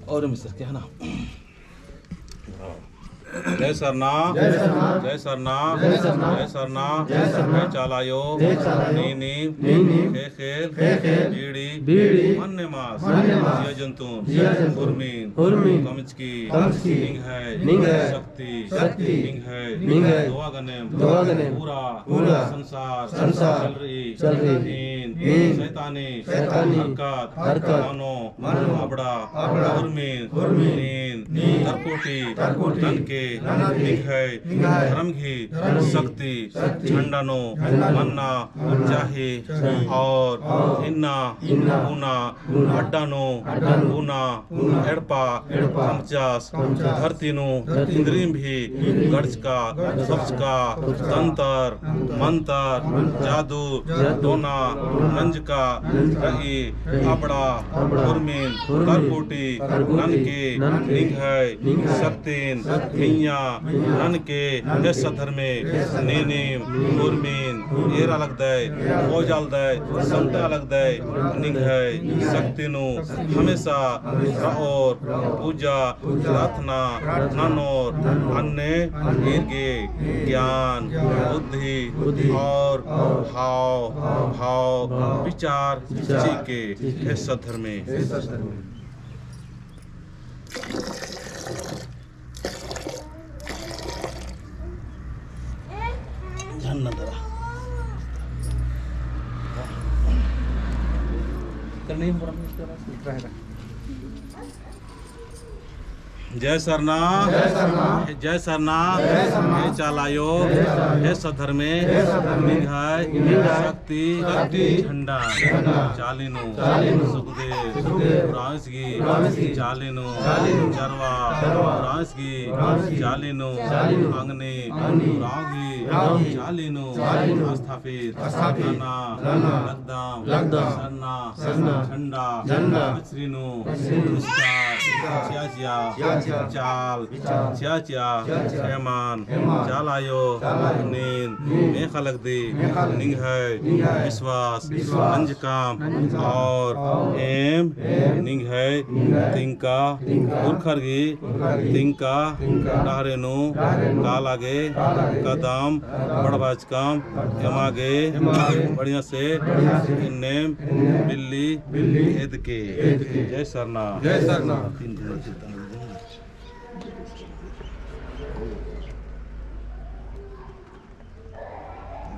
और मिस्टर क्या है ना जय सरना जय सरना जय सरना जय चालायो नीनी खेल बीड़ी मन्ने मास जिया जंतु कुर्मीन कमिचकी निंग है शक्ति निंग है दुआगने पूरा संसार चल रही नींद शैतानी हरकत मानो आबड़ा कुर्मीन नींद तरकोटी तन के धर्म की शक्ति झंडानो मन्ना चाहे और इन्ना ऊना अड्डानो ऊना एड़पा पंचास धरतीनो इंद्रियम भी गर्ज का सब्ज का तंत्र मंत्र जादू टोना नंज का रही अपड़ा कुर्मीन तरकोटी ननके निंग शक्तिन मियाँ ननके सधर में नीनीम कुर्मीन एरा लगदय ओजालदय संता लगदय निंग है शक्तिनु हमेशा और पूजा प्रार्थना ननोर अन्य ईर्गे ज्ञान बुद्धि और भाव विचार के सधर में जय सरना जय जय चालायो जय सधर्मे निघाय शक्ति झंडा चालिनु सुखदेव रांसगी चालिनु चरवा रांसगी चालिनु अंगने रांगी चालिनु स्थापित नाना लगदाम सरना झंडा श्रीनु चाल हेमान चालायो नींद में खलक दी निंग है विश्वास अंजकाम और एम निंग है तिंका उरखरगी तिंका डाहरेनु कालागे कदम बड़बाजकाम एमागे बढ़िया से नेम बिल्ली हेद के जय सरना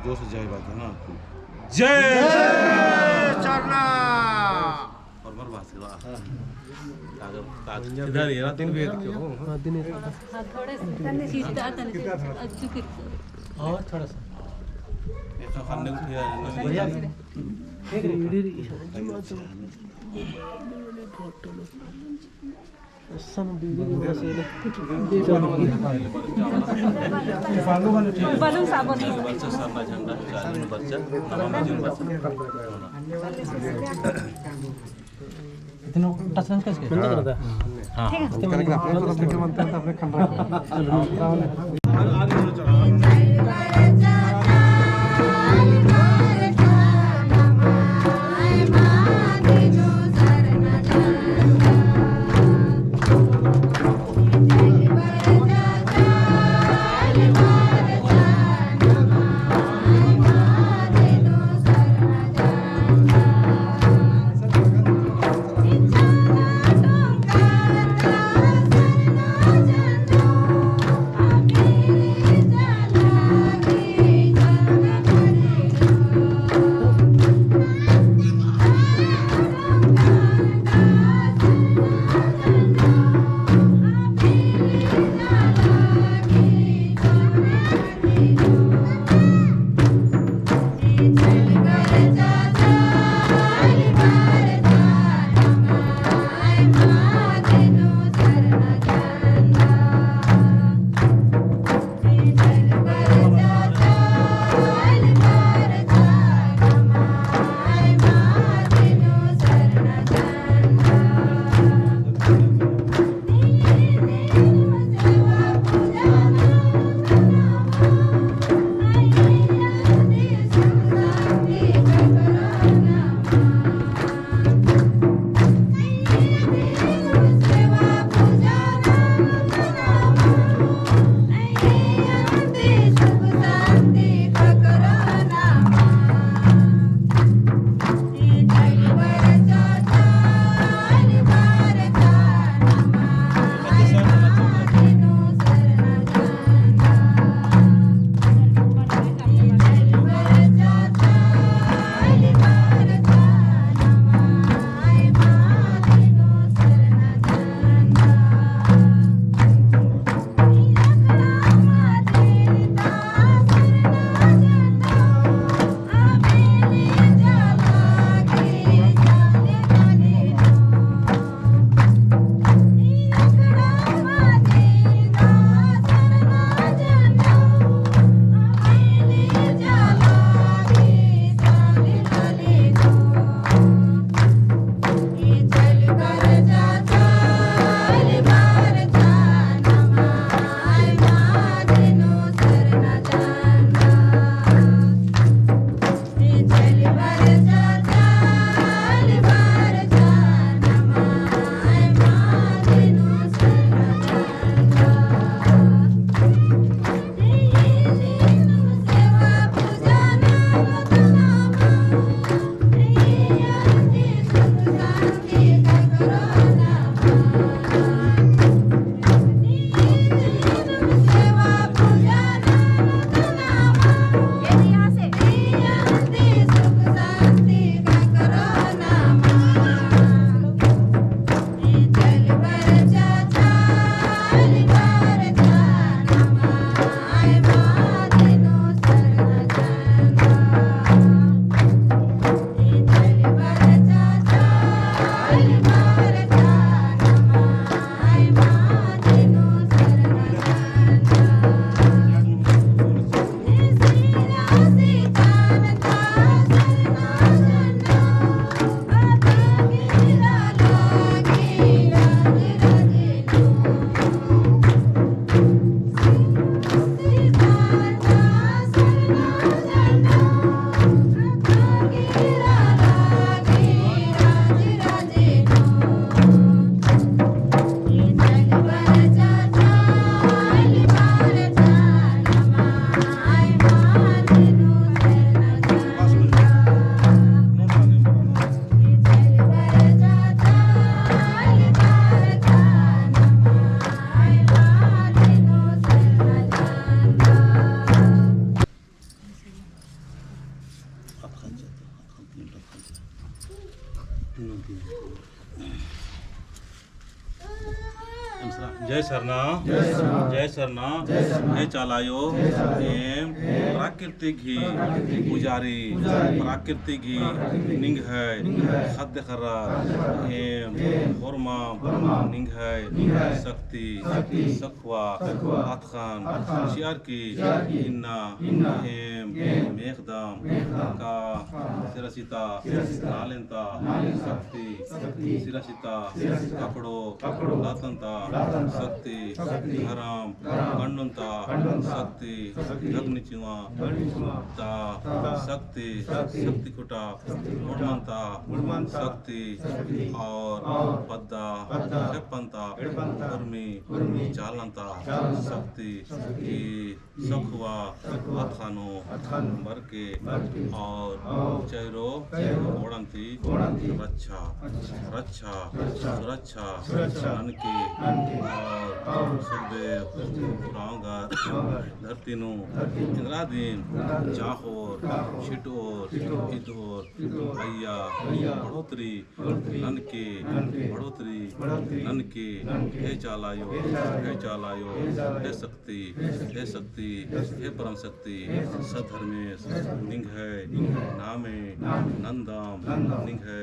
जो से जय बात है ना जय चरना और मर बात है अगर इधर ये दिन वेद के हो दिन थोड़े से सीधा तने और थोड़ा सा ये तो खाने को बढ़िया balon sabon बच्चा सरना झंडा चालीन बच्चा इतना टच कैसे करता है हां अपने खंडा जय सरना जय सरना हे चालायो एम प्राकृतिक ही पुजारी प्राकृतिक ही निंग है खाद्य खरा एम होरमा निंग है शक्ति सखवा आतखान शियार की इन्ना एम मेघदाम का सिरसिता नालेंता शक्ति सिरसिता कपड़ो लातंता शक्ति हराम कण्णुंता शक्ति धग्निचिवा ता शक्ति शक्ति कुटा मुड़मंता शक्ति और पद्दा हेप्पंता उर्मी चालंता शक्ति की सखुआ आथानो बरके और चैरो ओड़ंती रक्षा रक्षा सुरक्षा ननके और सुखदेव पुरांगार धरतीनु इंद्रादीन जाहोर शिटोर इधोर भैया बढ़ोतरी ननके बढ़ोतरी ननके हे चालायो हे शक्ति हे परम शक्ति सधर्मेश निंग है नामे नंदाम निंग है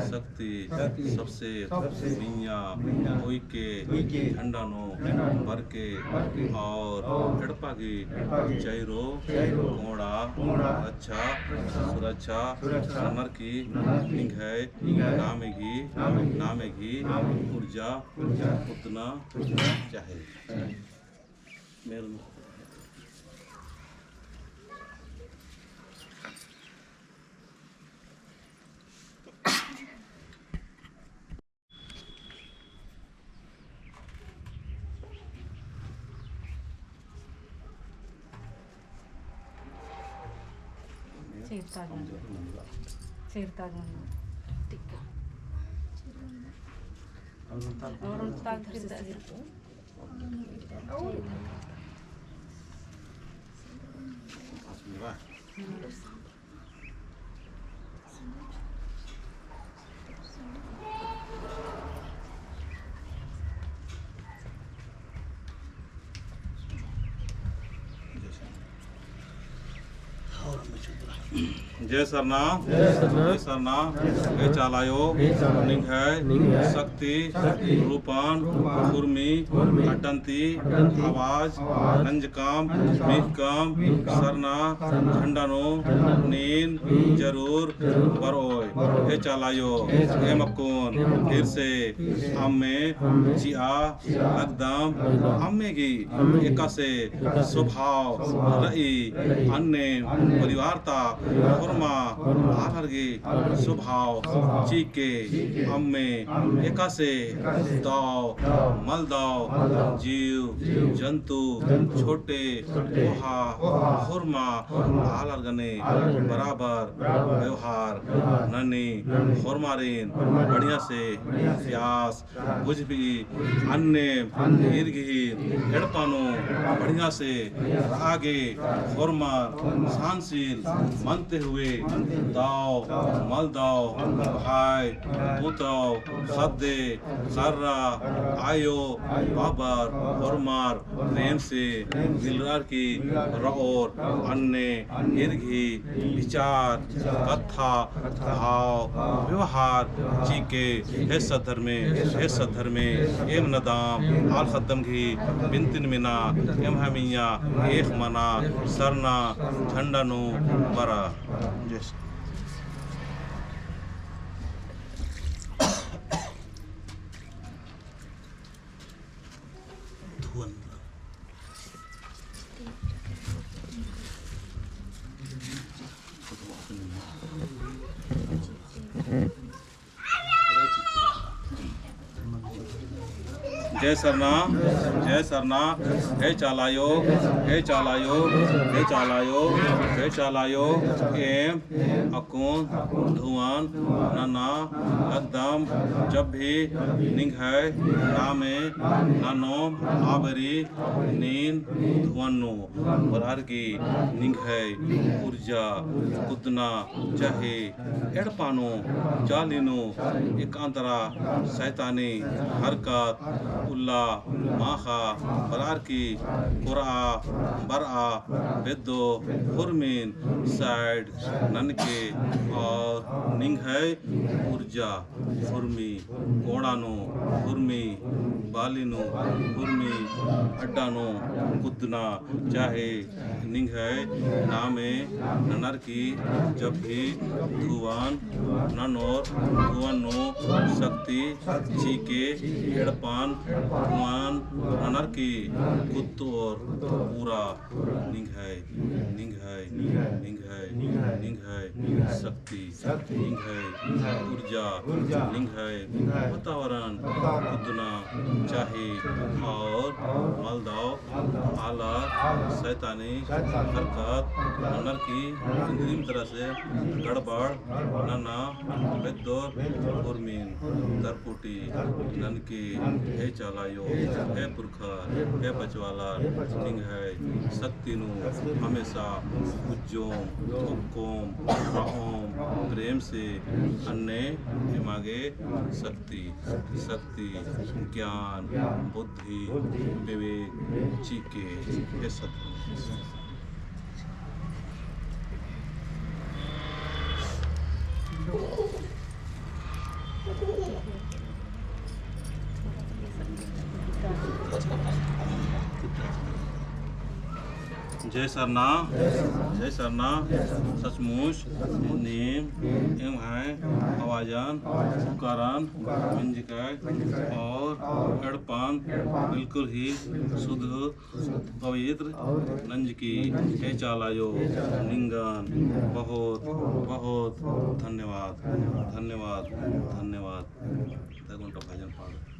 शक्ति सबसे मिया कोई के ठंडानो बरके और हड़पागी चैरो कोड़ा अच्छा सुरक्षा नर की निंग है नामेगी ऊर्जा उतना चाहे मेरे Cerita jangan. Tiga. Orang tak kita itu. जय सरना हे चालायो निंग है शक्ति रूपान कुर्मी अटंती आवाज नंजकाम मीहकाम सरना झंडानो नीन जरूर बरोय हे चालायो हे मक्कून फिर से अम्मे चिया अकदम अम्मेगी एका से स्वभाव रई अन्य परिवारता फरमा आलरगे स्वभाव चीके अम्मे एकासे दाव मलदाव जीव जंतु छोटे ओहा फरमा आलरगने बराबर व्यवहार ननी फरमारीन बढ़िया से प्यास बुझ भी अन्य दीर्घी एड़पानो बढ़िया से आगे फरमार शानशील मानते हुए दाव मलदाव भाई पुताव सद्दे सर्रा आयो बाबर फरमार प्रेम से दिलदार की रौर अन्य दीर्घी विचार कथा भाव व्यवहार चीके हे सद्धर्मे एम नदाम आल खद्दम घी बिनतिन मिना एम हमिया एक मना सरना झंडानु बरा जैसे धुवन जय सरना हे चालायो एम अकून धुआन नना कदम जब भी निंग है नामे नानोम आबरी नीन धुआनो बरार की निंग है ऊर्जा कुदना चाहे एड़पानो चालिनो एकांतरा शैतानी हरकत उल्ला माखा बरारकी कुरा बरा बेदो हुरमीन साइड ननके और निंग है ऊर्जा हुरमी कोणानो हुरमी बालिनो हुरमी अड्डानो कुदना चाहे निंग है नामे ननर की जब भी धुआन ननोर धुआनो शक्ति चीके हेड़पान धुआन ननर की कुत्तोर पूरा निंग है निंग है निंग है निंग है शक्ति निंग है ऊर्जा निंग है वातावरण कुदना चाहे और मालदाव आला शैतानी हरकत ननर की इंद्रिम तरह से गड़बड़ नना बेदोर उर्मीन दरपुटी ननकी हे चालायो हे पुरखर हे बचवाला निंग है शक्तिनु हमेशा उज्जोम हुक्कोम राओम प्रेम से अन्य हिमागे शक्ति शक्ति ज्ञान बुद्धि विवेक चीके हे सत्य जय सरना सचमुच नेम एम है आवाजान पुकारान मंजिका और एड़पान बिल्कुल ही शुद्ध पवित्र नंजकी है चालायो निंगन बहुत बहुत धन्यवाद धन्यवाद धन्यवाद भजन पाठ